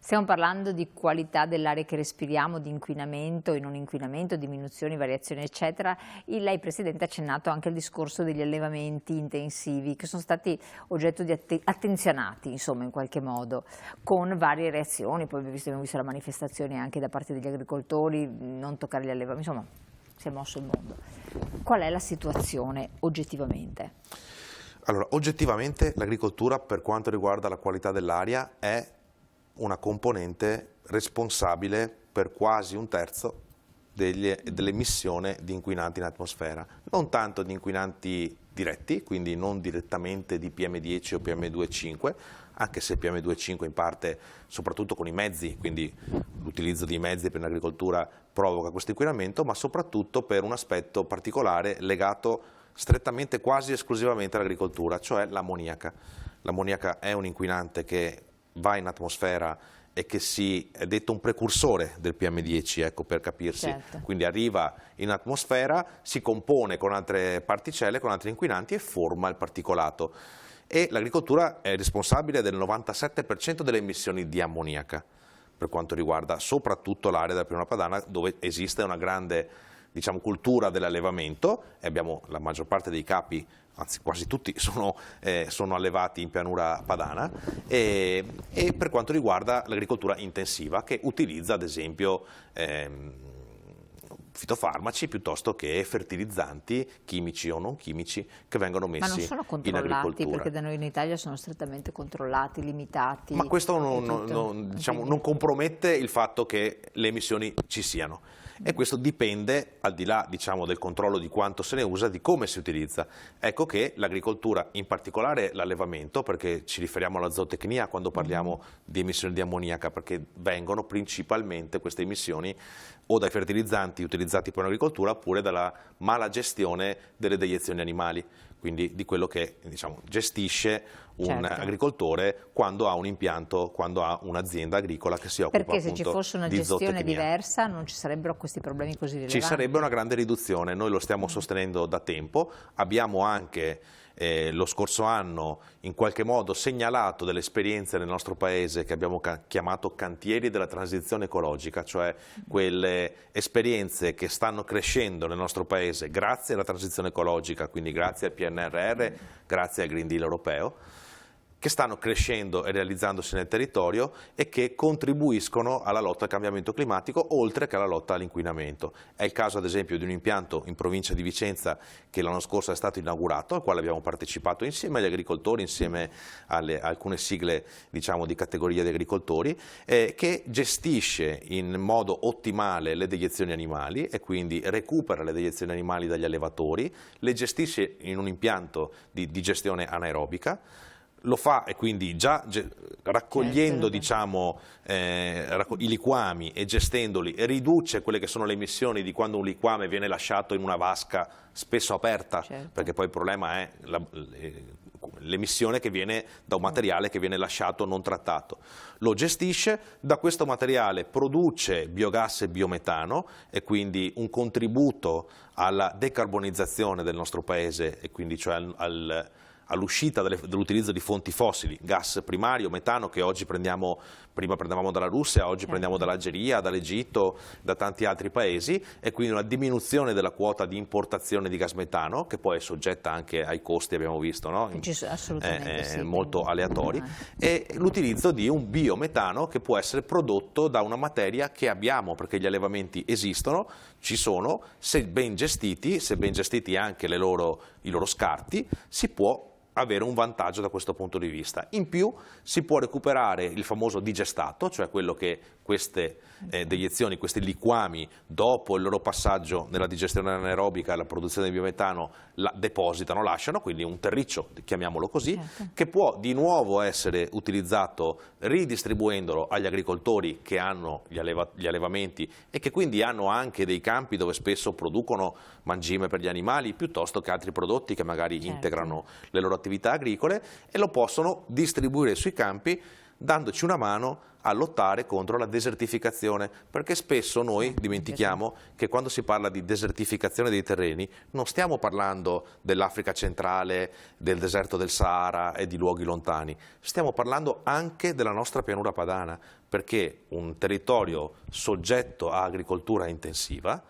Stiamo parlando di qualità dell'aria che respiriamo, di inquinamento e non inquinamento, diminuzioni, variazioni eccetera. Lei Presidente ha accennato anche al discorso degli allevamenti intensivi che sono stati oggetto di attenzionati insomma in qualche modo, con varie reazioni, poi abbiamo visto la manifestazione anche da parte degli agricoltori, non toccare gli allevamenti, insomma si è mosso il mondo. Qual è la situazione oggettivamente? Allora, oggettivamente l'agricoltura per quanto riguarda la qualità dell'aria è una componente responsabile per quasi un terzo dell'emissione di inquinanti in atmosfera. Non tanto di inquinanti diretti, quindi non direttamente di PM10 o PM2,5, anche se PM2,5 in parte, soprattutto con i mezzi, quindi l'utilizzo di mezzi per l'agricoltura provoca questo inquinamento, ma soprattutto per un aspetto particolare legato strettamente, quasi esclusivamente all'agricoltura, cioè l'ammoniaca. L'ammoniaca è un inquinante che va in atmosfera e che è detto un precursore del PM10, ecco, per capirsi. Certo. Quindi arriva in atmosfera, si compone con altre particelle, con altri inquinanti e forma il particolato. E l'agricoltura è responsabile del 97% delle emissioni di ammoniaca, per quanto riguarda soprattutto l'area della Pianura Padana, dove esiste una grande, diciamo, cultura dell'allevamento, e abbiamo la maggior parte dei capi, anzi quasi tutti, sono allevati in Pianura Padana, e per quanto riguarda l'agricoltura intensiva, che utilizza ad esempio fitofarmaci piuttosto che fertilizzanti chimici o non chimici che vengono messi in agricoltura. Ma non sono controllati, perché da noi in Italia sono strettamente controllati, limitati. Ma questo non compromette il fatto che le emissioni ci siano. E questo dipende, al di là, diciamo, del controllo di quanto se ne usa, di come si utilizza. Ecco che l'agricoltura, in particolare l'allevamento, perché ci riferiamo alla zootecnia quando parliamo di emissioni di ammoniaca, perché vengono principalmente queste emissioni o dai fertilizzanti utilizzati per l'agricoltura oppure dalla mala gestione delle deiezioni animali, quindi di quello che, diciamo, gestisce un agricoltore quando ha un impianto, quando ha un'azienda agricola che si occupa appunto di zootecnia. Perché se ci fosse una gestione diversa non ci sarebbero questi problemi così rilevanti? Ci sarebbe una grande riduzione, noi lo stiamo sostenendo da tempo, abbiamo anche lo scorso anno in qualche modo segnalato delle esperienze nel nostro paese che abbiamo chiamato cantieri della transizione ecologica, cioè quelle esperienze che stanno crescendo nel nostro paese grazie alla transizione ecologica, quindi grazie al PNRR, grazie al Green Deal europeo, che stanno crescendo e realizzandosi nel territorio e che contribuiscono alla lotta al cambiamento climatico oltre che alla lotta all'inquinamento. È il caso ad esempio di un impianto in provincia di Vicenza che l'anno scorso è stato inaugurato, al quale abbiamo partecipato insieme agli agricoltori, insieme a alcune sigle, diciamo, di categoria di agricoltori, che gestisce in modo ottimale le deiezioni animali e quindi recupera le deiezioni animali dagli allevatori, le gestisce in un impianto di gestione anaerobica. Lo fa e quindi già raccogliendo diciamo, i liquami e gestendoli riduce quelle che sono le emissioni di quando un liquame viene lasciato in una vasca spesso aperta, perché poi il problema è l'emissione che viene da un materiale che viene lasciato non trattato. Lo gestisce, da questo materiale produce biogas e biometano e quindi un contributo alla decarbonizzazione del nostro paese e quindi cioè all'uscita dell'utilizzo di fonti fossili, gas primario, metano che oggi prima prendevamo dalla Russia, oggi prendiamo dall'Algeria, dall'Egitto, da tanti altri paesi, e quindi una diminuzione della quota di importazione di gas metano che poi è soggetta anche ai costi, abbiamo visto, no? Assolutamente molto aleatori, e l'utilizzo di un biometano che può essere prodotto da una materia che abbiamo, perché gli allevamenti esistono, ci sono, se ben gestiti anche i loro scarti, si può avere un vantaggio da questo punto di vista. In più si può recuperare il famoso digestato, cioè quello che queste deiezioni, questi liquami, dopo il loro passaggio nella digestione anaerobica e la produzione di biometano, depositano, lasciano, quindi un terriccio, chiamiamolo così, che può di nuovo essere utilizzato ridistribuendolo agli agricoltori che hanno gli allevamenti e che quindi hanno anche dei campi dove spesso producono mangime per gli animali piuttosto che altri prodotti che magari integrano le loro attività agricole, e lo possono distribuire sui campi dandoci una mano a lottare contro la desertificazione, perché spesso noi dimentichiamo che quando si parla di desertificazione dei terreni non stiamo parlando dell'Africa centrale, del deserto del Sahara e di luoghi lontani, stiamo parlando anche della nostra pianura padana, perché un territorio soggetto a agricoltura intensiva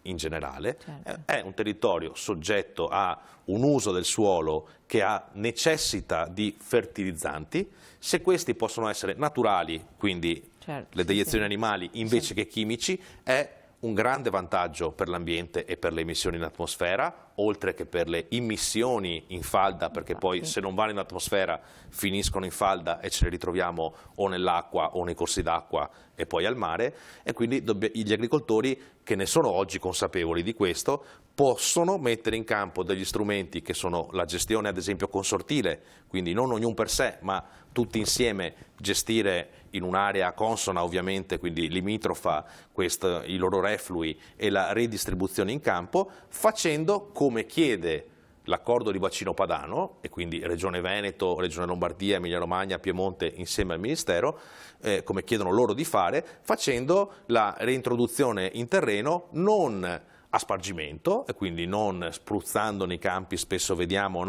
in generale, è un territorio soggetto a un uso del suolo che necessita di fertilizzanti. Se questi possono essere naturali, quindi le deiezioni animali invece che chimici, è un grande vantaggio per l'ambiente e per le emissioni in atmosfera, oltre che per le immissioni in falda, perché poi se non vanno in atmosfera finiscono in falda e ce le ritroviamo o nell'acqua o nei corsi d'acqua e poi al mare, e quindi gli agricoltori che ne sono oggi consapevoli di questo possono mettere in campo degli strumenti che sono la gestione ad esempio consortile, quindi non ognuno per sé ma tutti insieme gestire in un'area consona ovviamente, quindi limitrofa, i loro reflui e la redistribuzione in campo, facendo come chiede l'accordo di bacino padano, e quindi Regione Veneto, Regione Lombardia, Emilia Romagna, Piemonte insieme al Ministero, come chiedono loro di fare, facendo la reintroduzione in terreno non a spargimento, e quindi non spruzzando nei campi, spesso vediamo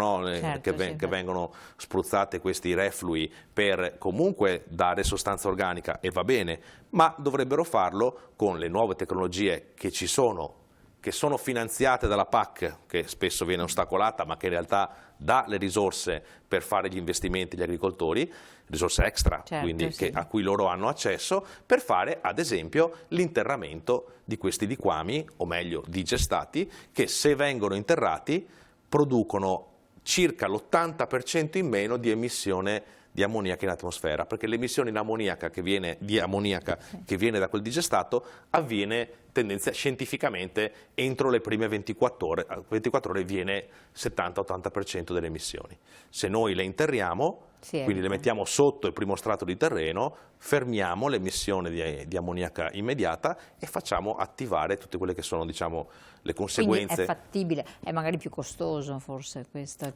che vengono spruzzate questi reflui per comunque dare sostanza organica, e va bene, ma dovrebbero farlo con le nuove tecnologie che ci sono, che sono finanziate dalla PAC, che spesso viene ostacolata, ma che in realtà dà le risorse per fare gli investimenti agli agricoltori, risorse extra, quindi a cui loro hanno accesso, per fare ad esempio l'interramento di questi liquami, o meglio digestati, che se vengono interrati producono circa l'80% in meno di emissione di ammoniaca in atmosfera, perché l'emissione di ammoniaca che viene da quel digestato avviene scientificamente entro le prime 24 ore viene 70-80% delle emissioni. Se noi le interriamo, quindi le mettiamo sotto il primo strato di terreno, fermiamo l'emissione di ammoniaca immediata e facciamo attivare tutte quelle che sono, diciamo, le conseguenze. Quindi è fattibile, è magari più costoso forse questo?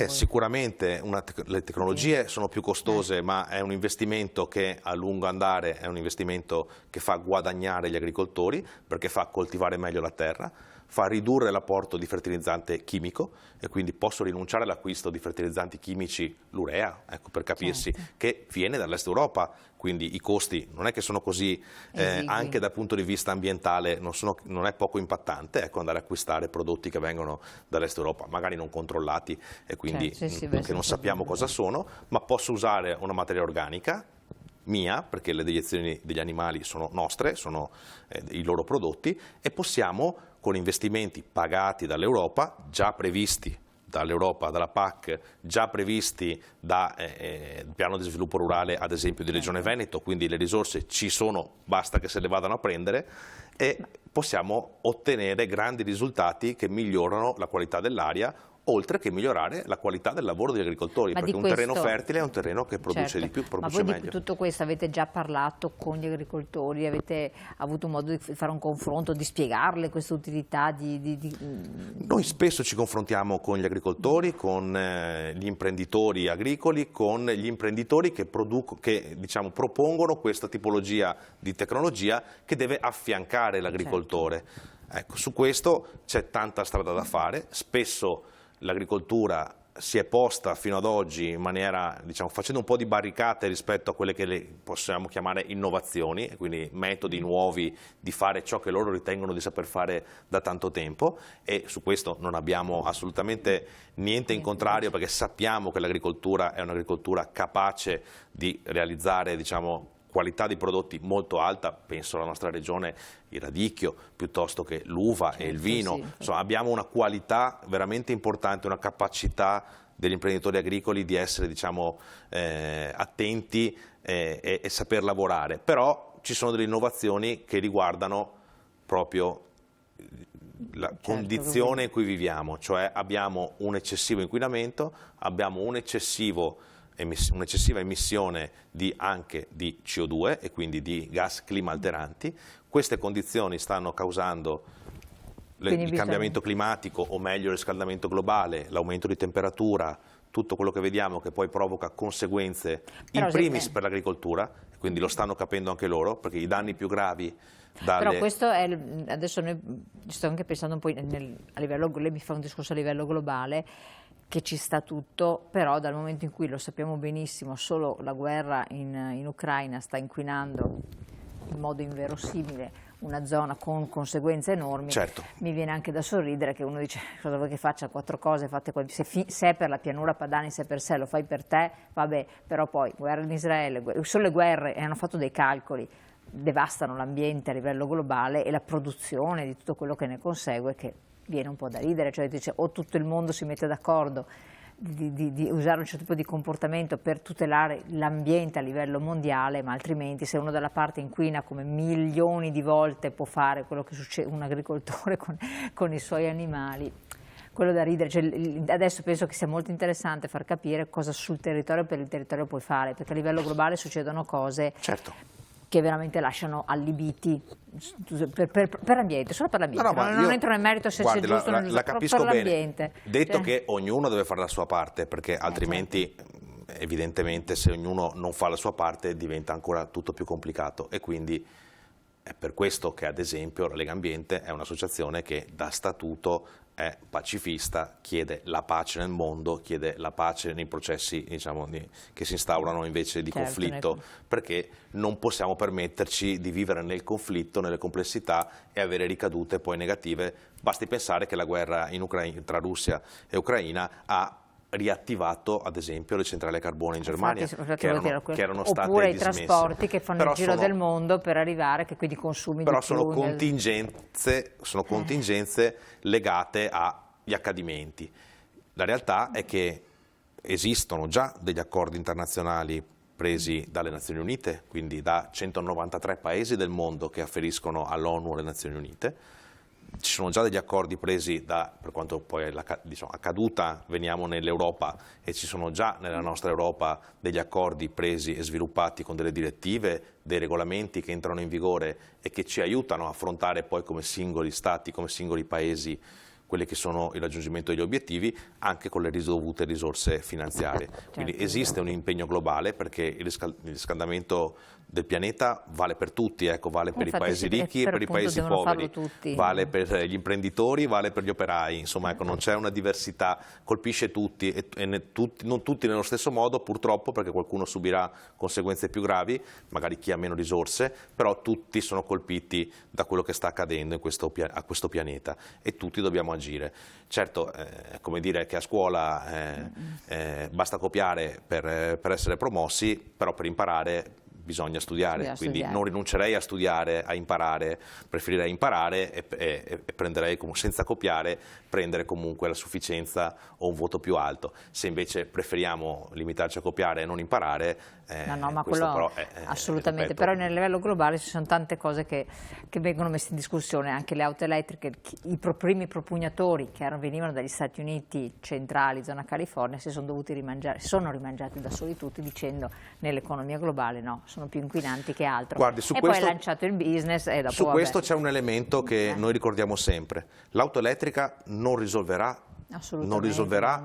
Sicuramente le tecnologie sono più costose, ma è un investimento che a lungo andare è un investimento che fa guadagnare gli agricoltori, perché fa coltivare meglio la terra, fa ridurre l'apporto di fertilizzante chimico, e quindi posso rinunciare all'acquisto di fertilizzanti chimici, l'urea, ecco, per capirsi, che viene dall'est Europa, quindi i costi non è che sono così, anche dal punto di vista ambientale non è poco impattante, ecco, andare a acquistare prodotti che vengono dall'est Europa, magari non controllati e quindi che non sappiamo cosa sono, ma posso usare una materia organica mia, perché le deiezioni degli animali sono nostre, sono i loro prodotti, e possiamo, con investimenti pagati dall'Europa, già previsti dall'Europa, dalla PAC, già previsti dal piano di sviluppo rurale, ad esempio di Regione Veneto, quindi le risorse ci sono, basta che se le vadano a prendere, e possiamo ottenere grandi risultati che migliorano la qualità dell'aria, oltre che migliorare la qualità del lavoro degli agricoltori, perché un terreno fertile è un terreno che produce di più, produce meglio. Ma voi di tutto questo avete già parlato con gli agricoltori, avete avuto modo di fare un confronto, di spiegarle questa utilità? Noi spesso ci confrontiamo con gli agricoltori, con gli imprenditori agricoli, con gli imprenditori che diciamo, propongono questa tipologia di tecnologia che deve affiancare l'agricoltore. Ecco, su questo c'è tanta strada da fare, spesso l'agricoltura si è posta fino ad oggi in maniera, diciamo, facendo un po' di barricate rispetto a quelle che le possiamo chiamare innovazioni, quindi metodi nuovi di fare ciò che loro ritengono di saper fare da tanto tempo, e su questo non abbiamo assolutamente niente in contrario, perché sappiamo che l'agricoltura è un'agricoltura capace di realizzare, diciamo, qualità di prodotti molto alta, penso alla nostra regione, il radicchio, piuttosto che l'uva e il vino. Insomma, abbiamo una qualità veramente importante, una capacità degli imprenditori agricoli di essere, diciamo, attenti e saper lavorare. Però ci sono delle innovazioni che riguardano proprio la condizione in cui viviamo, cioè abbiamo un eccessivo inquinamento, abbiamo un'eccessiva emissione anche di CO2 e quindi di gas clima alteranti. Queste condizioni stanno causando il cambiamento climatico, o meglio il riscaldamento globale, l'aumento di temperatura, tutto quello che vediamo che poi provoca conseguenze Però in se- primis per l'agricoltura, quindi lo stanno capendo anche loro, perché i danni più gravi dalle... Però questo è, adesso noi sto anche pensando un po' a livello, lei mi fa un discorso a livello globale, che ci sta tutto, però dal momento in cui lo sappiamo benissimo, solo la guerra in Ucraina sta inquinando in modo inverosimile una zona con conseguenze enormi, Certo. mi viene anche da sorridere che uno dice cosa vuoi che faccia, 4 cose fatte, se è per la pianura padana in sé per sé, lo fai per te, vabbè, però poi guerra in Israele, sono le guerre e hanno fatto dei calcoli, devastano l'ambiente a livello globale e la produzione di tutto quello che ne consegue, che viene un po' da ridere, cioè dice o tutto il mondo si mette d'accordo di usare un certo tipo di comportamento per tutelare l'ambiente a livello mondiale, ma altrimenti se uno dalla parte inquina come milioni di volte può fare quello che succede un agricoltore con i suoi animali, quello da ridere, cioè, adesso penso che sia molto interessante far capire cosa sul territorio per il territorio puoi fare, perché a livello globale succedono cose Certo. che veramente lasciano allibiti per l'ambiente, solo per l'ambiente, non entro nel merito se guardi, c'è giusto o non giusto, la però capisco per bene, l'ambiente. detto che ognuno deve fare la sua parte, perché altrimenti evidentemente se ognuno non fa la sua parte diventa ancora tutto più complicato, e quindi è per questo che ad esempio la Lega Ambiente è un'associazione che da statuto è pacifista, chiede la pace nel mondo, chiede la pace nei processi, diciamo, che si instaurano invece di conflitto, perché non possiamo permetterci di vivere nel conflitto, nelle complessità e avere ricadute poi negative. Basti pensare che la guerra tra Russia e Ucraina ha riattivato ad esempio le centrali a carbone in Germania, che erano state oppure dismesse. I trasporti che fanno il giro del mondo per arrivare, che quindi consumi però di più. Sono contingenze legate agli accadimenti. La realtà è che esistono già degli accordi internazionali presi dalle Nazioni Unite, quindi da 193 paesi del mondo che afferiscono all'ONU e alle Nazioni Unite. Ci sono già degli accordi presi per quanto poi è accaduta, veniamo nell'Europa, e ci sono già nella nostra Europa degli accordi presi e sviluppati con delle direttive, dei regolamenti che entrano in vigore e che ci aiutano a affrontare poi come singoli stati, come singoli paesi, quelli che sono il raggiungimento degli obiettivi, anche con le dovute risorse finanziarie. Quindi esiste un impegno globale, perché il riscaldamento del pianeta vale per tutti, vale per i paesi ricchi e per i paesi poveri, vale per gli imprenditori, vale per gli operai, insomma non c'è una diversità, colpisce tutti e non tutti nello stesso modo purtroppo, perché qualcuno subirà conseguenze più gravi, magari chi ha meno risorse, però tutti sono colpiti da quello che sta accadendo a questo pianeta e tutti dobbiamo agire. Certo, è come dire che a scuola basta copiare per essere promossi, però per imparare bisogna studiare, quindi non rinuncerei a studiare, a imparare, preferirei imparare e prenderei senza copiare, prendere comunque la sufficienza o un voto più alto. Se invece preferiamo limitarci a copiare e non imparare, no, ma quello però assolutamente, però nel livello globale ci sono tante cose che vengono messe in discussione, anche le auto elettriche, i primi propugnatori che venivano dagli Stati Uniti centrali, zona California, sono rimangiati da soli tutti, dicendo nell'economia globale no, sono più inquinanti che altro. Guardi, poi è lanciato il business e dopo su questo c'è un elemento che noi ricordiamo sempre: l'auto elettrica non risolverà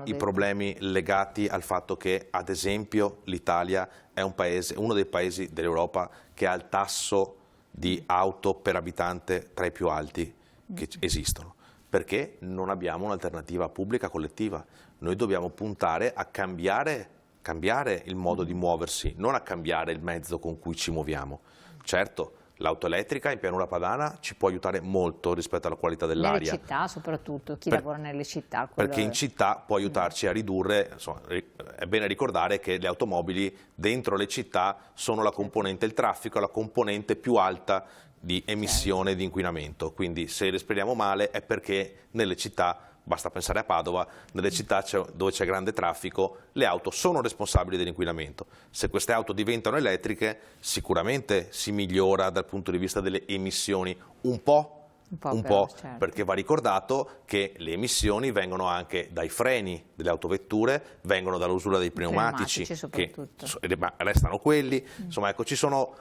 i problemi legati al fatto che, ad esempio, l'Italia è uno dei paesi dell'Europa che ha il tasso di auto per abitante tra i più alti che esistono, perché non abbiamo un'alternativa pubblica collettiva. Noi dobbiamo puntare a cambiare il modo di muoversi, non a cambiare il mezzo con cui ci muoviamo. Certo, l'auto elettrica in pianura padana ci può aiutare molto rispetto alla qualità dell'aria. Nelle città soprattutto, chi lavora nelle città. Perché in città può aiutarci a ridurre, insomma, è bene ricordare che le automobili dentro le città sono la componente, il traffico è la componente più alta di emissione di inquinamento, quindi se respiriamo male è perché nelle città, basta pensare a Padova, nelle città dove c'è grande traffico, le auto sono responsabili dell'inquinamento. Se queste auto diventano elettriche, sicuramente si migliora dal punto di vista delle emissioni un po', certo. Perché va ricordato che le emissioni vengono anche dai freni delle autovetture, vengono dall'usura dei pneumatici che restano quelli, insomma ecco, ci sono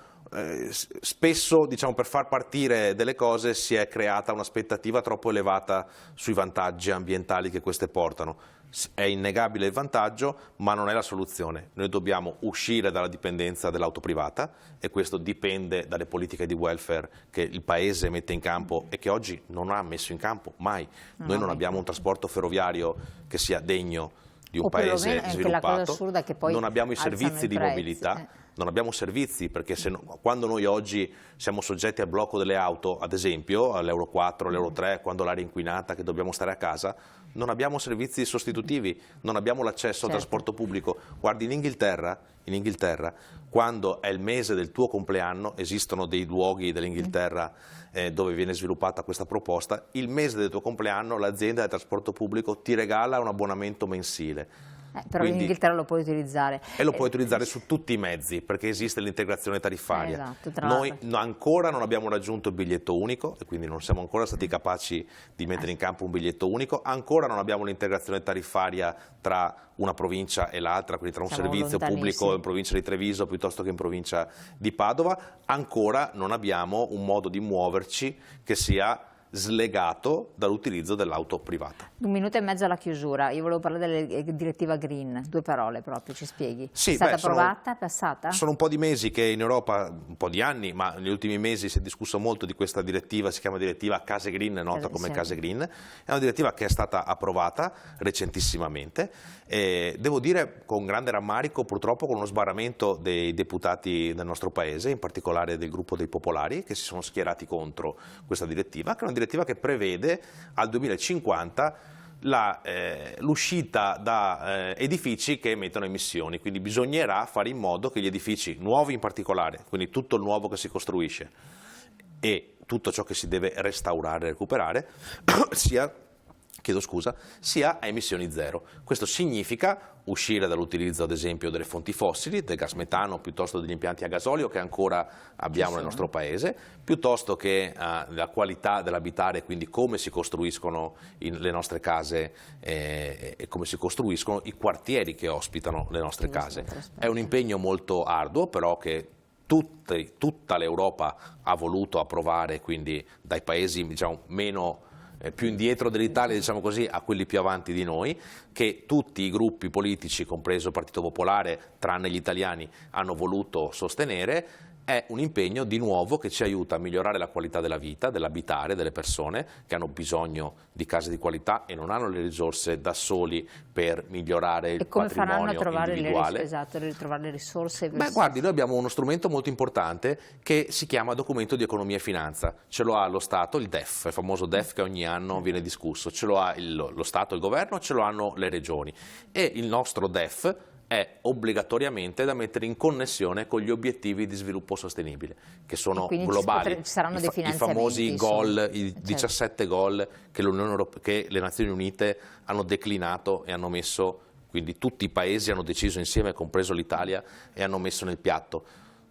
spesso, diciamo, per far partire delle cose si è creata un'aspettativa troppo elevata sui vantaggi ambientali che queste portano. È innegabile il vantaggio, ma non è la soluzione. Noi dobbiamo uscire dalla dipendenza dell'auto privata e questo dipende dalle politiche di welfare che il Paese mette in campo e che oggi non ha messo in campo mai. Noi non abbiamo un trasporto ferroviario che sia degno di un paese sviluppato, non abbiamo i servizi di mobilità, non abbiamo servizi, perché quando noi oggi siamo soggetti al blocco delle auto, ad esempio all'Euro 4, all'Euro 3, quando l'aria è inquinata, che dobbiamo stare a casa, non abbiamo servizi sostitutivi, non abbiamo l'accesso al trasporto pubblico. Guardi, in Inghilterra, quando è il mese del tuo compleanno, esistono dei luoghi dell'Inghilterra dove viene sviluppata questa proposta, il mese del tuo compleanno l'azienda del trasporto pubblico ti regala un abbonamento mensile. Però in Inghilterra lo puoi utilizzare. E lo puoi utilizzare su tutti i mezzi, perché esiste l'integrazione tariffaria. Esatto, noi ancora non abbiamo raggiunto il biglietto unico, e quindi non siamo ancora stati capaci di mettere in campo un biglietto unico, ancora non abbiamo l'integrazione tariffaria tra una provincia e l'altra, quindi tra un servizio pubblico in provincia di Treviso piuttosto che in provincia di Padova, ancora non abbiamo un modo di muoverci che sia slegato dall'utilizzo dell'auto privata. 1 minuto e mezzo alla chiusura. Io volevo parlare della direttiva Green, 2 parole proprio, ci spieghi? Sì, è stata approvata, passata? Sono un po' di mesi che in Europa, un po' di anni, ma negli ultimi mesi si è discusso molto di questa direttiva, si chiama direttiva Case Green, è nota come Case Green, è una direttiva che è stata approvata recentissimamente e devo dire con grande rammarico, purtroppo con uno sbarramento dei deputati del nostro paese, in particolare del gruppo dei Popolari, che si sono schierati contro questa direttiva, che è una direttiva che prevede al 2050 l'uscita da edifici che emettono emissioni, quindi bisognerà fare in modo che gli edifici nuovi in particolare, quindi tutto il nuovo che si costruisce e tutto ciò che si deve restaurare e recuperare sia a emissioni zero. Questo significa uscire dall'utilizzo ad esempio delle fonti fossili, del gas metano piuttosto degli impianti a gasolio che ancora abbiamo nel nostro paese, piuttosto che la qualità dell'abitare, quindi come si costruiscono le nostre case e come si costruiscono i quartieri che ospitano le nostre case. È un impegno molto arduo, però che tutta l'Europa ha voluto approvare, quindi dai paesi diciamo più indietro dell'Italia, diciamo così, a quelli più avanti di noi, che tutti i gruppi politici, compreso il Partito Popolare, tranne gli italiani, hanno voluto sostenere. È un impegno di nuovo che ci aiuta a migliorare la qualità della vita, dell'abitare delle persone che hanno bisogno di case di qualità e non hanno le risorse da soli per migliorare il patrimonio individuale. Ritrovare le risorse? Beh, guardi, noi abbiamo uno strumento molto importante che si chiama Documento di Economia e Finanza. Ce lo ha lo Stato, il DEF, il famoso DEF che ogni anno viene discusso. Ce lo ha lo Stato, il Governo, ce lo hanno le regioni. E il nostro DEF è obbligatoriamente da mettere in connessione con gli obiettivi di sviluppo sostenibile, che sono globali, i famosi goal, i 17 goal che le Nazioni Unite hanno declinato e hanno messo, quindi tutti i paesi hanno deciso insieme, compreso l'Italia, e hanno messo nel piatto.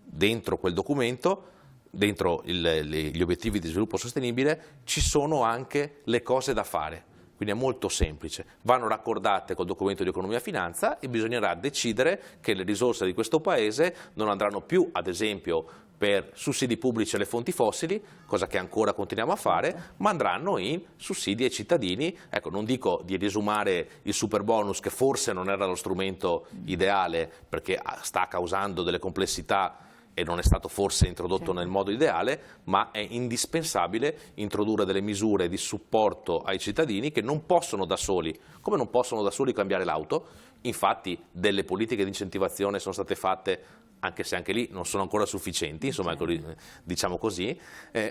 Dentro quel documento, dentro gli obiettivi di sviluppo sostenibile, ci sono anche le cose da fare. Quindi è molto semplice, vanno raccordate col documento di economia e finanza e bisognerà decidere che le risorse di questo Paese non andranno più, ad esempio, per sussidi pubblici alle fonti fossili, cosa che ancora continuiamo a fare, ma andranno in sussidi ai cittadini. Ecco, non dico di riesumare il superbonus, che forse non era lo strumento ideale perché sta causando delle complessità e non è stato forse introdotto nel modo ideale, ma è indispensabile introdurre delle misure di supporto ai cittadini che non possono da soli, come non possono da soli cambiare l'auto. Infatti delle politiche di incentivazione sono state fatte, anche se anche lì non sono ancora sufficienti, insomma, diciamo così,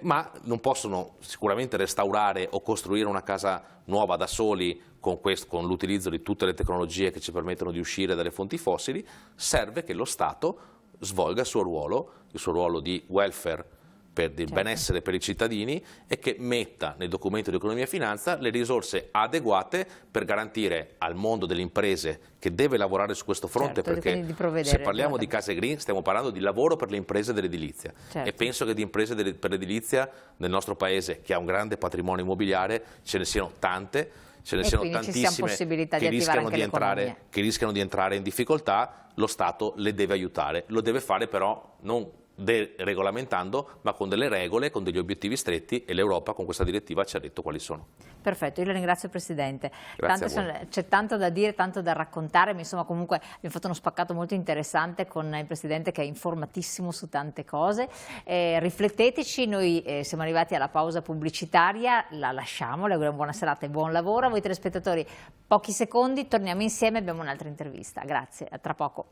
ma non possono sicuramente restaurare o costruire una casa nuova da soli con l'utilizzo di tutte le tecnologie che ci permettono di uscire dalle fonti fossili. Serve che lo Stato svolga il suo ruolo di welfare per il benessere per i cittadini e che metta nel documento di economia e finanza le risorse adeguate per garantire al mondo delle imprese che deve lavorare su questo fronte, perché se parliamo di case green stiamo parlando di lavoro per le imprese dell'edilizia e penso che di imprese per l'edilizia nel nostro paese, che ha un grande patrimonio immobiliare, ce ne siano tante, ce ne siano tantissime che rischiano di entrare in difficoltà. Lo Stato le deve aiutare, lo deve fare però non deregolamentando, ma con delle regole, con degli obiettivi stretti, e l'Europa con questa direttiva ci ha detto quali sono. Perfetto, io la ringrazio Presidente. Grazie C'è tanto da dire, tanto da raccontare, ma insomma comunque abbiamo fatto uno spaccato molto interessante con il Presidente che è informatissimo su tante cose. Rifletteteci, noi siamo arrivati alla pausa pubblicitaria, la lasciamo, le auguriamo buona serata e buon lavoro. A voi telespettatori, pochi secondi, torniamo insieme, abbiamo un'altra intervista. Grazie, a tra poco.